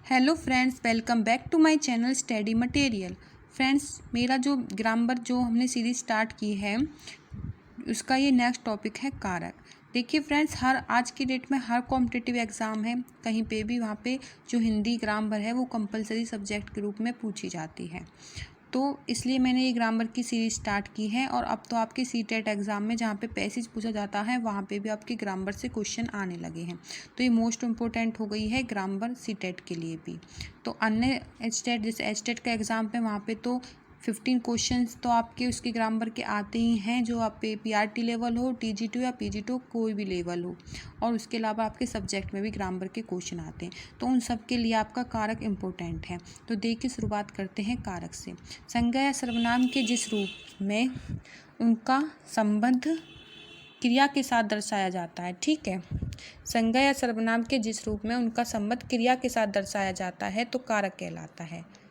Hello friends, welcome back to my channel study material. Friends, मेरा जो grammar जो हमने सीरीज स्टार्ट की है उसका ये नेक्स्ट टॉपिक है कारक। देखिए फ्रेंड्स, आज की डेट में हर कॉम्पिटिटिव एग्ज़ाम है, कहीं पे भी वहाँ पे जो हिंदी ग्रामर है वो कंपलसरी सब्जेक्ट के रूप में पूछी जाती है। तो इसलिए मैंने ये ग्रामर की सीरीज स्टार्ट की है और अब तो आपके सीटेट एग्ज़ाम में जहाँ पे पैसेज पूछा जाता है वहाँ पे भी आपके ग्रामर से क्वेश्चन आने लगे हैं। तो ये मोस्ट इम्पोर्टेंट हो गई है ग्रामर सीटेट के लिए भी। तो अन्य एचटेट जैसे एचटेट का एग्ज़ाम पे वहाँ पे तो 15 क्वेश्चंस तो आपके उसके ग्रामर के आते ही हैं, जो आप पे पीआरटी लेवल हो, टीजी2 या पीजी2 कोई भी लेवल हो, और उसके अलावा आपके सब्जेक्ट में भी ग्रामर के क्वेश्चन आते हैं। तो उन सब के लिए आपका कारक इम्पोर्टेंट है। तो देखिए, शुरुआत करते हैं कारक से। संज्ञा या सर्वनाम के जिस रूप में उनका संबंध क्रिया के साथ दर्शाया जाता है, ठीक है, संज्ञा या सर्वनाम के जिस रूप में उनका संबंध क्रिया के साथ दर्शाया जाता है तो कारक कहलाता है।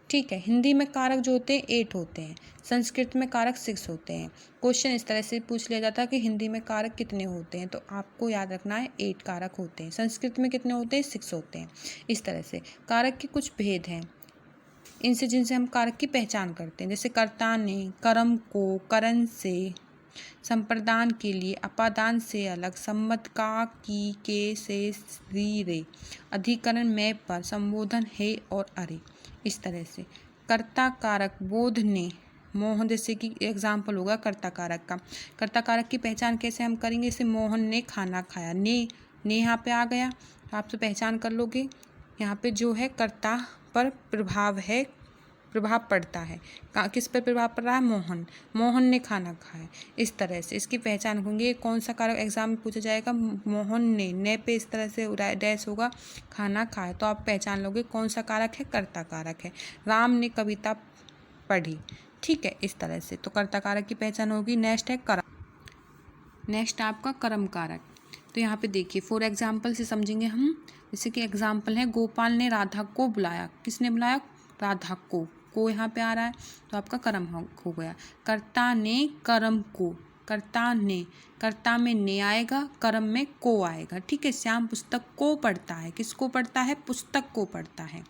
ठीक है, हिंदी में कारक जो होते हैं 8 होते हैं, संस्कृत में कारक 6 होते हैं। क्वेश्चन इस तरह से पूछ लिया जाता है कि हिंदी में कारक कितने होते हैं, तो आपको याद रखना है 8 कारक होते हैं। संस्कृत में कितने होते हैं? 6 होते हैं। इस तरह से कारक के कुछ भेद हैं, इनसे जिनसे हम कारक की पहचान करते हैं, जैसे कर्ता ने, कर्म को, करण से, संप्रदान के लिए, अपादान से अलग, सम्मत का, की, के, से, री, रे, अधिकरण में, पर, संबोधन है और अरे। इस तरह से कर्ता कारक बोध ने, मोहन, जैसे कि एग्जाम्पल होगा कर्ता कारक का। कर्ता कारक की पहचान कैसे हम करेंगे? जैसे मोहन ने खाना खाया, ने यहाँ पे आ गया, तो आप तो पहचान कर लोगे। यहाँ पे जो है कर्ता पर प्रभाव है, प्रभाव पड़ता है, किस पर प्रभाव पड़ रहा है? मोहन ने खाना खाया। इस तरह से इसकी पहचान होंगी। कौन सा कारक एग्जाम में पूछा जाएगा? मोहन ने पे इस तरह से डैश होगा, खाना खाया, तो आप पहचान लोगे कौन सा कारक है? कर्ता कारक है। राम ने कविता पढ़ी, ठीक है, इस तरह से तो कर्ता कारक की पहचान होगी। नेक्स्ट है कर्म। नेक्स्ट आपका कर्म कारक। तो यहाँ पे देखिए, फॉर एग्जाम्पल से समझेंगे हम। जैसे कि एग्जाम्पल है, गोपाल ने राधा को बुलाया। किसने बुलाया? राधा को यहाँ पे आ रहा है, तो आपका कर्म हो गया। कर्ता ने कर्म को, कर्ता ने, कर्ता में ने आएगा, कर्म में को आएगा, ठीक है। श्याम पुस्तक को पढ़ता है। किसको पढ़ता है? पुस्तक को पढ़ता है।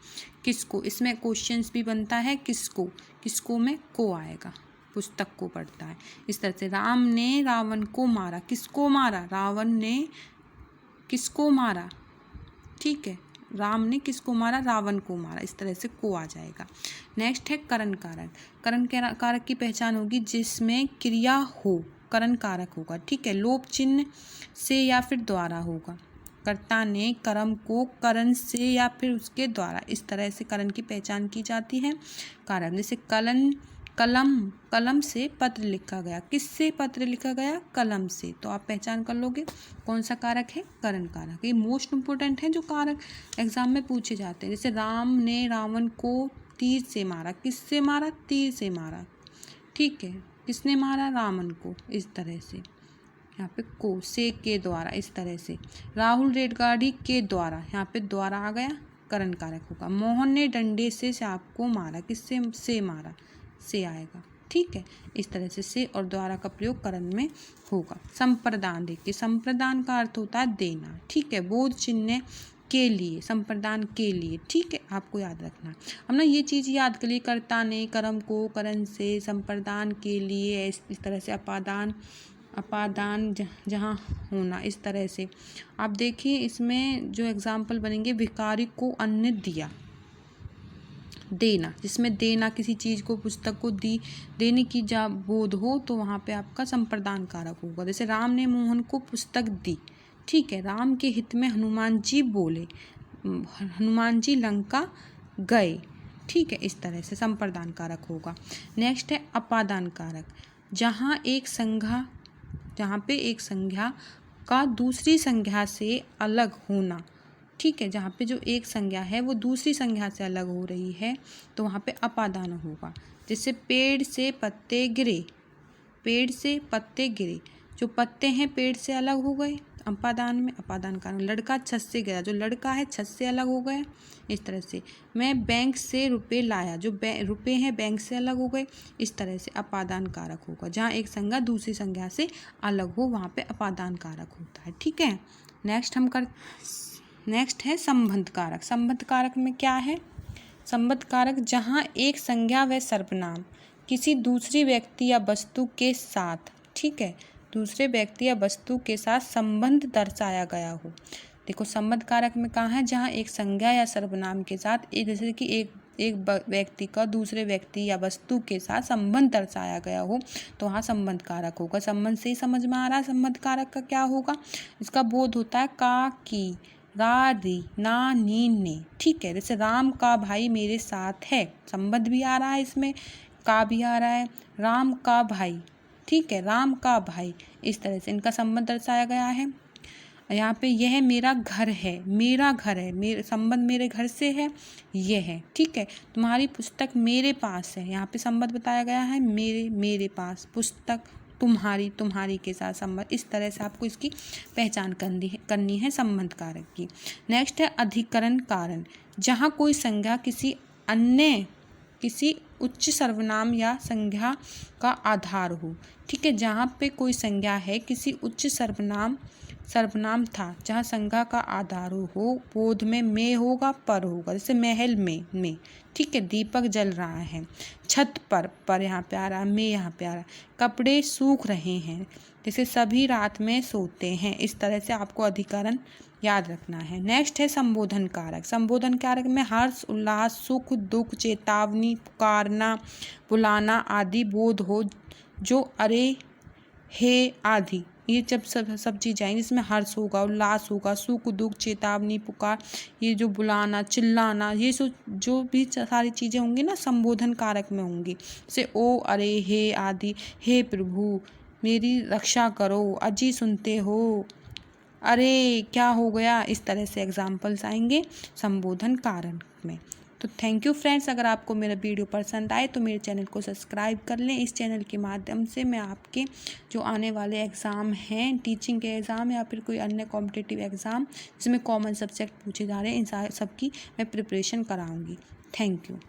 किसको? इसमें क्वेश्चंस भी बनता है, किसको? किसको में को आएगा, पुस्तक को पढ़ता है। इस तरह से राम ने रावण को मारा। किसको मारा? रावण ने किसको मारा, ठीक है, राम ने किसको मारा? रावण को मारा। इस तरह से को आ जाएगा। नेक्स्ट है करण कारक। करण कारक की पहचान होगी जिसमें क्रिया हो, करण कारक होगा, ठीक है, लोप चिन्ह से या फिर द्वारा होगा। कर्ता ने कर्म को करण से या फिर उसके द्वारा, इस तरह से करण की पहचान की जाती है। कारक जैसे कलम से पत्र लिखा गया। किससे पत्र लिखा गया? कलम से, तो आप पहचान कर लोगे कौन सा कारक है? करण कारक। ये मोस्ट इंपोर्टेंट है जो कारक एग्जाम में पूछे जाते हैं। जैसे राम ने रावण को तीर से मारा। किससे मारा? तीर से मारा, ठीक है, किसने मारा? रावण को। इस तरह से यहाँ पे को, से, के द्वारा, इस तरह से। राहुल रेलगाड़ी के द्वारा, यहाँ पे द्वारा आ गया, करण कारक होगा। मोहन ने डंडे से सांप को मारा। किससे? से मारा, से आएगा, ठीक है। इस तरह से और द्वारा का प्रयोग करण में होगा। संप्रदान, देखिए, संप्रदान का अर्थ होता है देना, ठीक है, बोध चिन्ह के लिए, संप्रदान के लिए, ठीक है, आपको याद रखना। हम ना ये चीज़ याद करिए, कर्ता ने कर्म को करण से, संप्रदान के लिए, इस तरह से अपादान जहाँ होना, इस तरह से। आप देखिए इसमें जो एग्जाम्पल बनेंगे, भिखारी को अन्न दिया, देना, जिसमें देना किसी चीज़ को, पुस्तक को देने की जब बोध हो तो वहाँ पे आपका संप्रदान कारक होगा। जैसे राम ने मोहन को पुस्तक दी, ठीक है, राम के हित में हनुमान जी बोले, हनुमान जी लंका गए, ठीक है, इस तरह से संप्रदान कारक होगा। नेक्स्ट है अपादान कारक। जहाँ पे एक संज्ञा का दूसरी संज्ञा से अलग होना, ठीक है, जहाँ पे जो एक संज्ञा है वो दूसरी संज्ञा से अलग हो रही है तो वहाँ पे अपादान होगा। जैसे पेड़ से पत्ते गिरे, पेड़ से पत्ते गिरे, जो पत्ते हैं पेड़ से अलग हो गए, अपादान में अपादान कारण। लड़का छत से गिरा, जो लड़का है छत से अलग हो गया। इस तरह से मैं बैंक से रुपए लाया, जो रुपए हैं बैंक से अलग हो गए। इस तरह से अपादान कारक होगा। जहाँ एक संज्ञा दूसरी संज्ञा से अलग हो वहाँ पे अपादान कारक होता है, ठीक है। नेक्स्ट हम नेक्स्ट है संबंध कारक। संबंध कारक में क्या है? संबंध कारक जहाँ एक संज्ञा व सर्वनाम किसी दूसरी व्यक्ति या वस्तु के साथ, ठीक है, दूसरे व्यक्ति या वस्तु के साथ संबंध दर्शाया गया हो। देखो संबंध कारक में कहाँ है? जहाँ एक संज्ञा या सर्वनाम के साथ एक, जैसे कि एक व्यक्ति का दूसरे व्यक्ति या वस्तु के साथ संबंध दर्शाया गया हो, तो वहाँ संबंध कारक होगा। संबंध से ही समझ में आ रहा है संबंध कारक का क्या होगा। इसका बोध होता है का, की, रा, री, ना, नी, ने, ठीक है। जैसे राम का भाई मेरे साथ है, संबंध भी आ रहा है इसमें, का भी आ रहा है, राम का भाई, ठीक है, राम का भाई, इस तरह से इनका संबंध दर्शाया गया है। यहाँ पे यह मेरा घर है, मेरा घर है, मेरे संबंध मेरे घर से है, ये है, ठीक है। तुम्हारी पुस्तक मेरे पास है, यहाँ पे संबंध बताया गया है, मेरे पास, पुस्तक, तुम्हारी के साथ संबंध। इस तरह से आपको इसकी पहचान करनी है संबंध कारक की। नेक्स्ट है अधिकरण कारण, जहाँ कोई संज्ञा किसी उच्च सर्वनाम या संज्ञा का आधार हो, ठीक है। जहाँ पे कोई संज्ञा है किसी उच्च सर्वनाम था, जहाँ संज्ञा का आधार हो, बोध में होगा, पर होगा। जैसे महल में, ठीक है, दीपक जल रहा है, छत पर यहाँ पे आ रहा है, में यहाँ पे आ रहा है, कपड़े सूख रहे हैं, जैसे सभी रात में सोते हैं। इस तरह से आपको अधिकरण याद रखना है। नेक्स्ट है संबोधन कारक। संबोधन कारक में हर्ष, उल्लास, सुख, दुख, चेतावनी, पुकारना, बुलाना आदि बोध हो, जो अरे, हे आदि, ये जब सब चीज़ आएंगी इसमें हर्ष होगा, उल्लास होगा, सुख, दुख, चेतावनी, पुकार, ये जो बुलाना, चिल्लाना, ये जो भी सारी चीज़ें होंगी ना संबोधन कारक में होंगी। जैसे ओ, अरे, हे आदि, हे प्रभु मेरी रक्षा करो, अजी सुनते हो, अरे क्या हो गया, इस तरह से एग्जाम्पल्स आएंगे संबोधन कारक में। तो थैंक यू फ्रेंड्स, अगर आपको मेरा वीडियो पसंद आए तो मेरे चैनल को सब्सक्राइब कर लें। इस चैनल के माध्यम से मैं आपके जो आने वाले एग्ज़ाम हैं, टीचिंग के एग्ज़ाम या फिर कोई अन्य कॉम्पिटिटिव एग्ज़ाम जिसमें कॉमन सब्जेक्ट पूछे जा रहे हैं, इन सबकी मैं प्रिपरेशन कराऊंगी। Thank you.